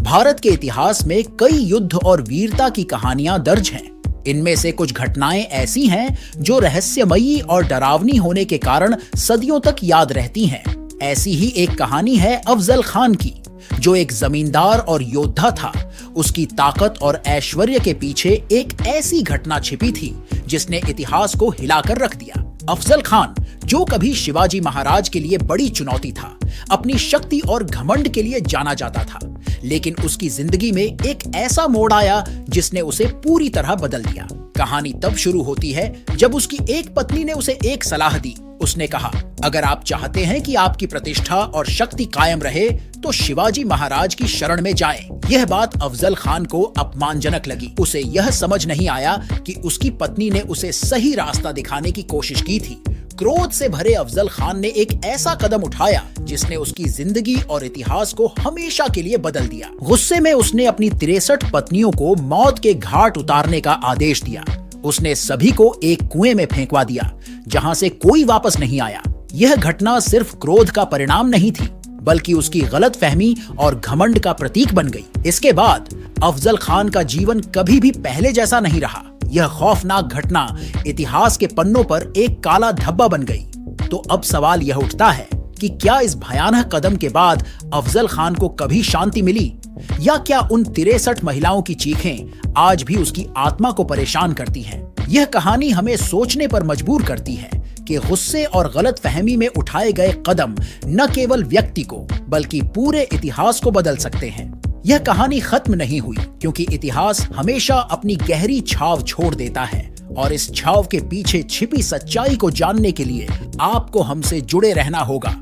भारत के इतिहास में कई युद्ध और वीरता की कहानियां दर्ज हैं। इनमें से कुछ घटनाएं ऐसी हैं जो रहस्यमयी और डरावनी होने के कारण सदियों तक याद रहती हैं। ऐसी ही एक कहानी है अफजल खान की, जो एक जमींदार और योद्धा था। उसकी ताकत और ऐश्वर्य के पीछे एक ऐसी घटना छिपी थी जिसने इतिहास को हिलाकर रख दिया। अफजल खान, जो कभी शिवाजी महाराज के लिए बड़ी चुनौती था, अपनी शक्ति और घमंड के लिए जाना जाता था, लेकिन उसकी जिंदगी में एक ऐसा मोड़ आया जिसने उसे पूरी तरह बदल दिया। कहानी तब शुरू होती है जब उसकी एक पत्नी ने उसे एक सलाह दी। उसने कहा, अगर आप चाहते हैं कि आपकी प्रतिष्ठा और शक्ति कायम रहे तो शिवाजी महाराज की शरण में जाएं। यह बात अफजल खान को अपमानजनक लगी। उसे यह समझ नहीं आया कि उसकी पत्नी ने उसे सही रास्ता दिखाने की कोशिश की थी। क्रोध से भरे अफजल खान ने एक ऐसा कदम उठाया जिसने उसकी जिंदगी और इतिहास को हमेशा के लिए बदल दिया। गुस्से में उसने अपनी 63 पत्नियों को मौत के घाट उतारने का आदेश दिया। उसने सभी को एक कुएं में फेंकवा दिया जहां से कोई वापस नहीं आया। यह घटना सिर्फ क्रोध का परिणाम नहीं थी, बल्कि उसकी गलतफहमी और घमंड का प्रतीक बन गई। इसके बाद अफजल खान का जीवन कभी भी पहले जैसा नहीं रहा। यह खौफनाक घटना इतिहास के पन्नों पर एक काला धब्बा बन गई। तो अब सवाल यह उठता है कि क्या इस भयानक कदम के बाद अफजल खान को कभी शांति मिली, या क्या उन 63 महिलाओं की चीखें आज भी उसकी आत्मा को परेशान करती हैं? यह कहानी हमें सोचने पर मजबूर करती है कि गुस्से और गलतफहमी में उठाए गए कदम न केवल व्यक्ति को बल्कि पूरे इतिहास को बदल सकते हैं। यह कहानी खत्म नहीं हुई, क्योंकि इतिहास हमेशा अपनी गहरी छाव छोड़ देता है, और इस छाव के पीछे छिपी सच्चाई को जानने के लिए आपको हमसे जुड़े रहना होगा।